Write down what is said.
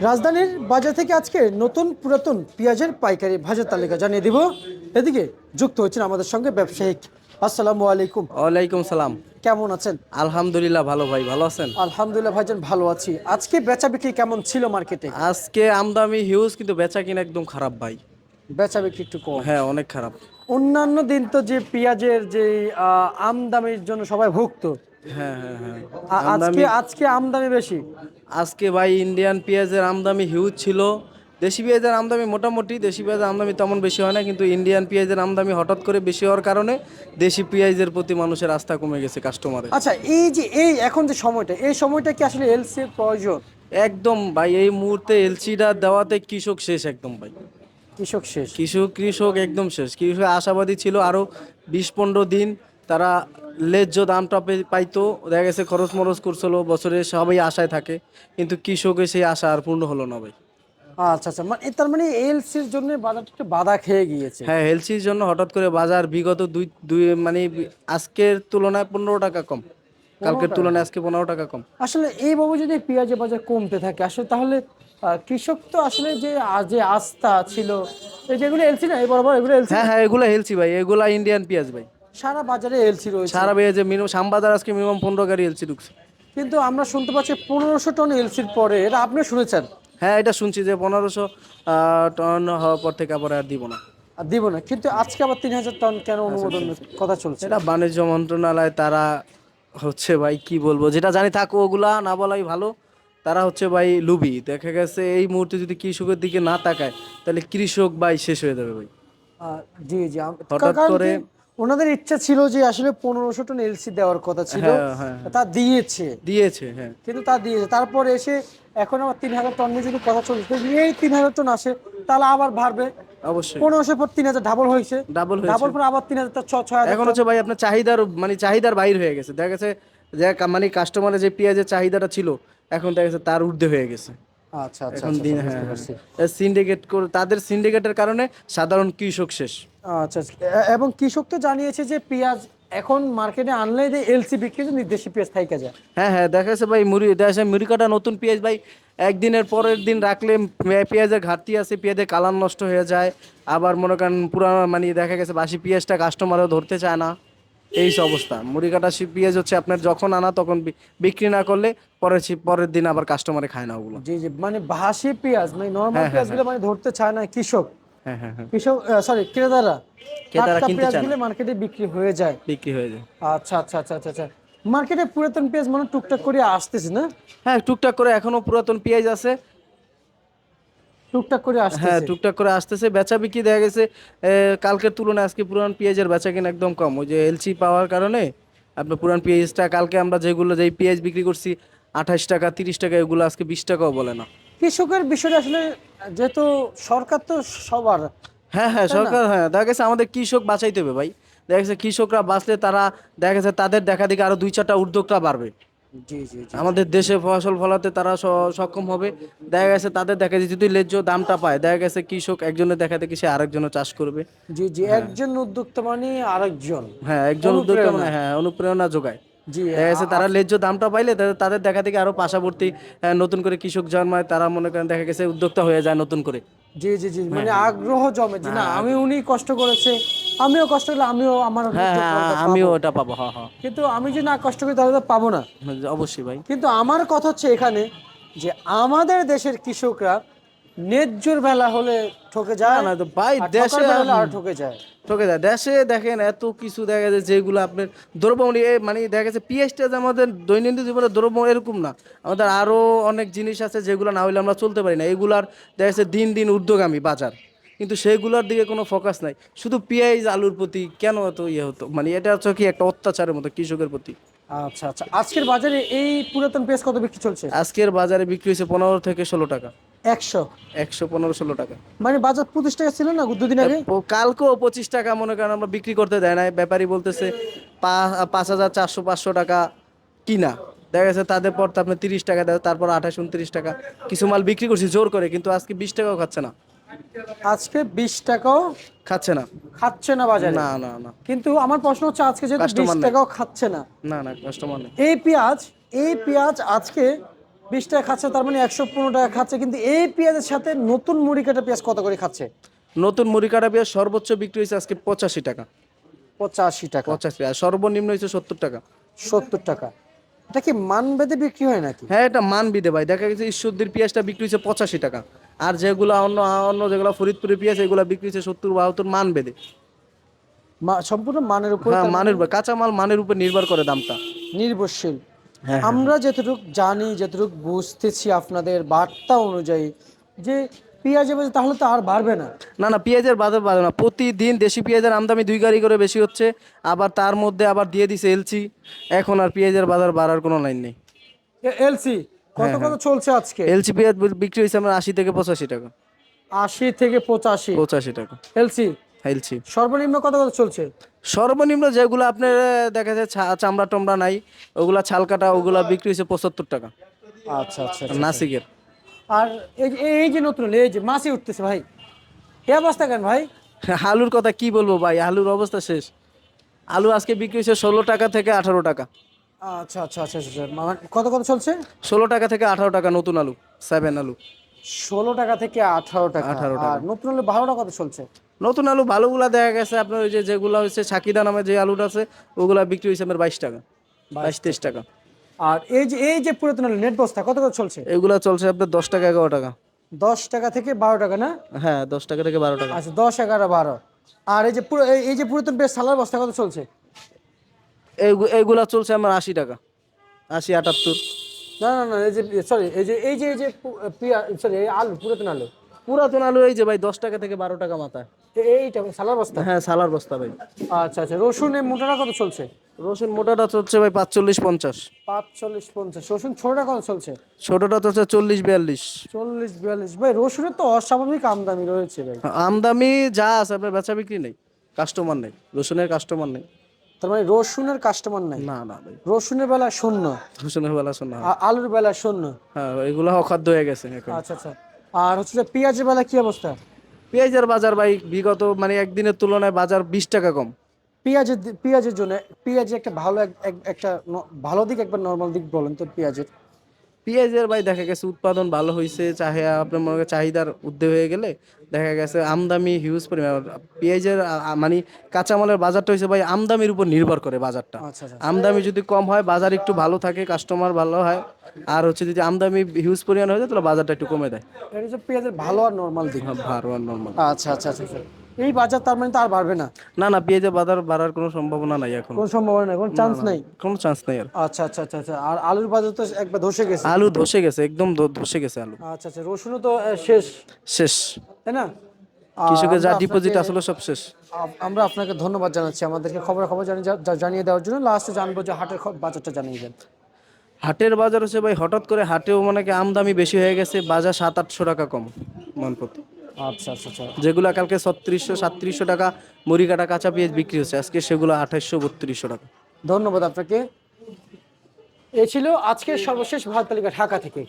রাজধানীর বাজার থেকে আজকে নতুন পুরাতন পেঁয়াজের পাইকারি ভাজা তালিকা জানিয়ে দিব। এদিকে যুক্ত হচ্ছেন আমাদের সঙ্গে ব্যবসায়িক। আসসালামু আলাইকুম। ওয়ালাইকুম সালাম। কেমন আছেন? আলহামদুলিল্লাহ ভালো ভাই, ভালো আছেন? আলহামদুলিল্লাহ ভাইজান, ভালো আছি। আজকে বেচা বিক্রি কেমন ছিল মার্কেটে? আজকে আমদামি হিউজ, কিন্তু বেচা কিনা একদম খারাপ ভাই। বেচা বিক্রি একটু কম। হ্যাঁ, অনেক খারাপ। অন্যান্য দিন তো যে পেঁয়াজের যে আমদামির জন্য সবাই ভুগতো, হ্যাঁ হ্যাঁ হ্যাঁ। আজকে আমদামি আজকে আমদামি বেশি। আজকে ভাই ইন্ডিয়ান পেঁয়াজের আমদামি হিউজ ছিল। দেশি পেঁয়াজের আমদামি মোটামুটি, দেশি পেঁয়াজের আমদামি তেমন বেশি হয় না, কিন্তু ইন্ডিয়ান পেঁয়াজের আমদামি হঠাৎ করে বেশি হওয়ার কারণে দেশি পেঁয়াজের প্রতি মানুষের আস্থা কমে গেছে, কাস্টমারের। আচ্ছা, এই যে এখন যে সময়টা, এই সময়টা কি আসলে এলসি এর প্রয়োজন? একদম ভাই, এই মুহূর্তে এলসিটা দেওয়াতে কৃষক শেষ একদম ভাই। কৃষক শেষ। কৃষক একদম শেষ। কৃষক আশাবাদী ছিল আরো 20-15 দিন তারা ন্যায্য দামটা পাইতো। দেখা গেছে খরচ মরচ করছিল বছরে, সবাই আশায় থাকে, কিন্তু কৃষকের সেই আশা আর পূর্ণ হলো না ভাই। আচ্ছা আচ্ছা, মানে তার মানে এলসির জন্য বাজারটা একটু বাধা খেয়ে গিয়েছে। হ্যাঁ, এলসির জন্য হঠাৎ করে বাজার বিগত দুই দুই মানে আজকের তুলনায় 15 টাকা কম, 15 কালকের টাকা। তুলনায় আজকে 15 টাকা কম। আসলে এইভাবে যদি পেঁয়াজের বাজার কমতে থাকে আসলে তাহলে কৃষক তো আসলে যে যে আস্থা ছিল, এই যেগুলো এলসি না, এই বরাবর এগুলো এলসি হ্যাঁ না, হ্যাঁ, এগুলা এলসি ভাই, এগুলা ইন্ডিয়ান পেঁয়াজ ভাই। সারা বাজারে এলসি রয়েছে। সারা পেঁয়াজে মিনিমাম শ্যামবাজার আজকে মিনিমাম 15 গাড়ি এলসি ঢুকছে। কিন্তু আমরা শুনতে পাচ্ছি 1500 টন এলসির পরে, এটা আপনি শুনেছেন? হ্যাঁ, এটা শুনছি যে 1500 টন হওয়ার পর থেকে আবার আর দিব না। আর দিব না, কিন্তু আজকে আবার 3000 টন কেন অনুমোদনের কথা চলছে? এটা বাণিজ্য মন্ত্রণালয়, তারা হচ্ছে ভাই কি বলবো, যেটা জানি থাকো ওগুলা না বলাই ভালো। তারা হচ্ছে ভাই লুবি। দেখা গেছে এই মুহূর্তে যদি কৃষকের দিকে না তাকায়, তাহলে কৃষক ভাই শেষ হয়ে যাবে ভাই। জি জি, হঠাৎ কারণ করে। কি ওনাদের ইচ্ছা ছিল যে আসলে 1500 টন এলসি দেওয়ার কথা ছিল, হ্যাঁ হ্যাঁ হ্যাঁ, তা দিয়েছে। দিয়েছে হ্যাঁ। কিন্তু তা দিয়েছে, তারপরে এসে এখন আবার 3000 টন নিয়ে যদি কথা চলছে, যদি এই 3000 টন আসে তাহলে আবার বাড়বে। অবশ্যই 1500 পর 3000 ডাবল হয়েছে, ডাবল হয়েছে। ডাবল পর আবার 3000, 6000 এখন টন। হচ্ছে ভাই আপনার চাহিদার চাহিদার বাইরে হয়ে গেছে। দেখা গেছে যে কাস্টমারের যে পেঁয়াজের চাহিদাটা ছিল, এখন দেখা গেছে তার ঊর্ধ্বে হয়ে গেছে। আচ্ছা আচ্ছা এখন আচ্ছা দিন, আচ্ছা, হ্যাঁ বুঝতে পারছি। হ্যাঁ, সিন্ডিকেট করে, তাদের সিন্ডিকেটের কারণে সাধারণ কৃষক শেষ। আচ্ছা আচ্ছা। এবং কৃষক তো জানিয়েছে যে পেঁয়াজ এখন মার্কেটে আনলে যে এলসি বিক্রি করে দেশি পেঁয়াজ থাইকা যায়। হ্যাঁ হ্যাঁ, দেখা যাচ্ছে ভাই দেখা যাচ্ছে মুড়ি কাটা নতুন পেঁয়াজ ভাই, একদিনের পরের দিন রাখলে পেঁয়াজের ঘাটতি আছে, পেঁয়াজের কালার নষ্ট হয়ে যায়। আবার মনে করেন পুরানো দেখা গেছে বাসি পেঁয়াজটা কাস্টমারও ধরতে চায় না। এই সব অবস্থা। মুড়ি কাটা পেঁয়াজ হচ্ছে আপনার যখন আনা তখন বিক্রি না করলে পরের দিন আবার কাস্টমারে খায় না ওগুলো। জি জি, মানে ভাসি পেঁয়াজ মানে নর্মাল হ্যাঁ হ্যাঁ হ্যাঁ পেঁয়াজগুলো মানে ধরতে চায় না কৃষক। হ্যাঁ হ্যাঁ হ্যাঁ, কৃষক সরি, ক্রেতারা ক্রেতারা টাটকা কিনতে চায় না, পেঁয়াজগুলো মার্কেটে বিক্রি হয়ে যায়। বিক্রি হয়ে যায়। আচ্ছা আচ্ছা আচ্ছা আচ্ছা আচ্ছা। মার্কেটে পুরাতন পেঁয়াজ মানে টুকটাক করে আসতেছে না? হ্যাঁ, টুকটাক করে এখনো পুরাতন পেঁয়াজ আছে। টুকটাক করে হ্যাঁ, আসতেছে। টুকটাক করে আসতেছে। বেচা বিক্রি দেখা গেছে কালকের তুলনায় আজকে পুরান পেঁয়াজের বেচা কিনা একদম কম, ওই যে এলসি পাওয়ার কারণে। আপনার পুরান পেঁয়াজটা কালকে আমরা যেই পেঁয়াজ বিক্রি করছি 28 টাকা 30 টাকা, এগুলো আজকে 20 টাকাও বলে না। কৃষকের বিষয়টা আসলে, যেহেতু সরকার তো সবার, হ্যাঁ হ্যাঁ, তাই না? সরকার, হ্যাঁ দেখা গেছে আমাদের কৃষক বাঁচাইতে হবে ভাই। দেখা গেছে কৃষকরা বাঁচলে তারা, দেখা গেছে তাদের দেখা দেখে আরো 2-4টা উদ্যোক্তা বাড়বে। জি জি জি জি। আমাদের দেশে ফসল ফলাতে তারা সক্ষম হবে। দেখা গেছে তাদের দেখা যায় যদি ন্যায্য দামটা পায়, দেখা গেছে কৃষক একজনের দেখা দেখি সে আরেকজনের চাষ করবে। জি জি, হ্যাঁ একজন উদ্যোক্তা মানে আরেকজন হ্যাঁ, একজন উদ্যোক্তা অনুপ্রেরণা। হ্যাঁ অনুপ্রেরণা যোগায়। জি দেখা গেছে তারা ন্যায্য দামটা পাইলে তাদের দেখা দেখি আরো পাশাবর্তী নতুন করে কৃষক জন্মায়, তারা মনে করেন দেখা গেছে উদ্যোক্তা হয়ে যায় নতুন করে। জি জি জি, হ্যাঁ মানে হ্যাঁ আগ্রহ জমে যে না, হ্যাঁ আমি উনি কষ্ট করেছে, আমিও কষ্ট করলে আমিও আমার হ্যাঁ ন্যায্য হ্যাঁ, ফলটা আমিও পাবো। ওটা পাবো, হ্যাঁ হ্যাঁ। কিন্তু আমি যে না কষ্ট করি তাহলে তো পাবো না। অবশ্যই ভাই। কিন্তু আমার কথা হচ্ছে এখানে যে আমাদের দেশের কৃষকরা ন্যায্যর বেলা হলে ঠকে না যায়, না তো ভাই, আর ঠকার দেশে বেলা হলে আর ঠকে যায়। ঠকে যায়। দেশে দেখেন এত কিছু দেখা যায় যেগুলো আপনার দ্রব্যমূল্য দেখা গেছে পিএসটা যে আমাদের দৈনন্দিন জীবনে দ্রব্য এরকম না, আমাদের আরো অনেক জিনিস আছে যেগুলো না হইলে আমরা চলতে পারি না। এগুলার দেখা যাচ্ছে দিন দিন ঊর্ধ্বগামী বাজার, কিন্তু সেগুলোর দিকে কোনো ফোকাস নাই। শুধু পেঁয়াজ আলুর প্রতি কেন এত হতো, এটা হচ্ছে কি একটা অত্যাচারের মতো কৃষকের প্রতি। আচ্ছা আচ্ছা, আজকের বাজারে এই পুরাতন পেঁয়াজ কত বিক্রি চলছে? আজকের বাজারে বিক্রি হয়েছে 15 থেকে 16 টাকা। 100? 100, 15, 16 টাকা। মানে বাজার 25 টাকা ছিল না দুদিন আগে? কালকেও 25 টাকা মনে করেন আমরা বিক্রি করতে দেয় না, ব্যাপারী বলতেছে 5,400, 5,400 টাকা কিনা। দেখা গেছে তাদের পর তো আপনি 30 টাকা দেয়, তারপর 28, 29 টাকা কিছু মাল বিক্রি করছি জোর করে, কিন্তু আজকে 20 টাকাও খাচ্ছে না। আজকে 20 টাকাও খাচ্ছে না। খাচ্ছে না বাজারে। না না না, কিন্তু আমার প্রশ্ন হচ্ছে আজকে যেহেতু বিশ কাস্টমার নাই। টাকাও খাচ্ছে না, না না, কাস্টমার নেই। এই পেঁয়াজ, এই পেঁয়াজ আজকে 20 টাকা খাচ্ছে, তার মানে 115 টাকা খাচ্ছে। কিন্তু এই পেঁয়াজের সাথে নতুন মুড়ি কাটা পেঁয়াজ কত করে খাচ্ছে? নতুন মুড়ি কাটা পেঁয়াজ সর্বোচ্চ বিক্রি হয়েছে আজকে 85 টাকা। 85 টাকা। 85 টাকা, সর্বনিম্ন হয়েছে 70 টাকা। 70 টাকা। এটা কি মানভেদে বিক্রি হয় নাকি? হ্যাঁ, এটা মান বিদে ভাই, দেখা গেছে ঈশ্বরদীর পেঁয়াজটা বিক্রি হয়েছে 85 টাকা, আর যেগুলো অন্য অন্য যেগুলো ফরিদপুরের পেঁয়াজ এগুলো বিক্রি হয়েছে 70-72 মান বেদে। সম্পূর্ণ মানের উপর, হ্যাঁ, মানের উপর, কাঁচামাল মানের উপর নির্ভর করে দামটা। নির্ভরশীল। হ্যাঁ, আমরা যতটুকু জানি, যতটুকু বুঝতেছি আপনাদের বার্তা অনুযায়ী, যে পেঁয়াজ এবার তাহলে তো আর বাড়বে না। না না, পেঁয়াজের বাজার বাড়ে না, প্রতিদিন দেশি পেঁয়াজের আমদানি 2 গাড়ি করে বেশি হচ্ছে, আবার তার মধ্যে আবার দিয়ে দিছে এলচি, এখন আর পেঁয়াজের বাজার বাড়ার কোনো লাইন নেই। এলসি কত কত চলছে আজকে? এলচি পেঁয়াজ বিক্রি হয়েছে আমার 80 থেকে 85 টাকা। 80 থেকে 85। 85 টাকা এলসি এলচি। সর্বনিম্ন কত কত চলছে? সর্বনিম্ন যেগুলো আপনার দেখা যায় চামড়া টমড়া নাই, ওগুলা ছাল কাটা, ওগুলা বিক্রি হয়েছে 75 টাকা। আচ্ছা আচ্ছা। নাসিকের। আর এই যে নতুন, এই যে মাছি উঠতেছে ভাই, এ অবস্থা কেন ভাই? আলুর কথা কি বলবো ভাই, আলুর অবস্থা শেষ। আলু আজকে বিক্রি হয়েছে 16 টাকা থেকে 18 টাকা। আচ্ছা আচ্ছা আচ্ছা আচ্ছা। কত কত চলছে? 16 টাকা থেকে 18 টাকা নতুন আলু, 7 আলু। 16 টাকা থেকে 18 টাকা। 18 টাকা। আর নতুন হলে 12 টাকা কত চলছে? নতুন আলু ভালোগুলা দেখা গেছে আপনার ওই যে যেগুলো হচ্ছে সাকিদা নামে যে আলুটা আছে, ওগুলা বিক্রি হয়েছে আমার 22 টাকা, 22-23 টাকা। আর এই যে পুরাতন আলু নেট বস্তা কত কত চলছে? এগুলা চলছে আপনার 10 টাকা 11 টাকা। 10 টাকা থেকে 12 টাকা না? হ্যাঁ, 10 টাকা থেকে 12 টাকা। আচ্ছা, 10, 11, 12। আর এই যে পুরাতন পেঁয়াজ সালার বস্তা কত চলছে? এইগুলা চলছে আমার 80 টাকা, 80, 78। না না না, সরি, এই যে সরি, আলু, পুরাতন আলু। পুরাতন আলু এই যে ভাই 10 টাকা থেকে 12 টাকা মাথায়। এইটা সালার বস্তা। হ্যাঁ, সালার বস্তা ভাই। আচ্ছা আচ্ছা। রসুন এই মোটাটা কত চলছে? রসুন মোটাটা চলছে ভাই 45-50। 45, 50। রসুন ছোটটা কত চলছে? ছোটটা চলছে 40-42। 40, 42। ভাই রসুনের তো অস্বাভাবিক আমদানি রয়েছে ভাই। আমদামি যা আছে আপনার বেচা বিক্রি নেই, কাস্টমার নেই, রসুনের কাস্টমার নেই। তার মানে রসুনের কাস্টমার নাই? না না ভাই, রসুনের বেলা শূন্য, রসুনের বেলা শোনা। আলুর বেলা শূন্য। হ্যাঁ, এগুলো অখাদ্য হয়ে গেছে এখন। আচ্ছা আচ্ছা। আর হচ্ছে যে পেঁয়াজের বেলা কি অবস্থা? পেঁয়াজের বাজার ভাই বিগত মানে একদিনের তুলনায় বাজার 20 টাকা কম। পেঁয়াজের জন্য পেঁয়াজের একটা ভালো একটা ভালো দিক, একবার নর্মাল দিক বলেন তো পেঁয়াজের। পেঁয়াজের ভাই দেখা গেছে উৎপাদন ভালো হয়েছে, আপনার মনে করেন চাহিদার ঊর্ধ্বে হয়ে গেলে দেখা গেছে আমদামি হিউজ পরিমাণ। পেঁয়াজের মানে কাঁচামালের বাজারটা হয়েছে ভাই আমদামির উপর নির্ভর করে বাজারটা। আচ্ছা আচ্ছা। আমদামি যদি কম হয় বাজার একটু ভালো থাকে, কাস্টমার ভালো হয়। আর হচ্ছে যদি আমদামি হিউজ পরিমাণ হয়ে যায় তাহলে বাজারটা একটু কমে দেয়। এটা হচ্ছে পেঁয়াজের ভালো আর নর্মাল দিক। ভালো আর নর্মাল। আচ্ছা আচ্ছা আচ্ছা আচ্ছা। এই বাজার তার মানে তো আর বাড়বে না? না না, পেঁয়াজের বাজার বাড়ার কোনো সম্ভাবনা নাই এখন, কোনো সম্ভাবনা নেই, কোনো চান্স নাই? কোনো চান্স নাই আর। আচ্ছা আচ্ছা আচ্ছা আচ্ছা। আর আলুর বাজার তো একবার ধসে গেছে। আলু ধসে গেছে, একদম ধসে গেছে আলু। আচ্ছা আচ্ছা। রসুনও তো শেষ, শেষ। তাই না? কৃষকের যা আমরা ডিপোজিট আপনাকে- আসলে সব শেষ। আমরা আপনাকে ধন্যবাদ জানাচ্ছি আমাদেরকে খবর জানিয়ে দেওয়ার জন্য। লাস্টে জানবো যে হাটের বাজারটা জানিয়ে দেন। হাটের বাজার হচ্ছে ভাই হঠাৎ করে হাটেও মনে কি আমদামি বেশি হয়ে গেছে, বাজার 700-800 টাকা কম মনপ্রতি। আচ্ছা আচ্ছা আচ্ছা। যেগুলো কালকে 3600-3700 টাকা মুড়ি কাটা কাঁচা পেঁয়াজ বিক্রি হচ্ছে, আজকে সেগুলো 2800-3200 টাকা। ধন্যবাদ আপনাকে। এ ছিল আজকের সর্বশেষ ভারত তালিকা ঢাকা থেকে।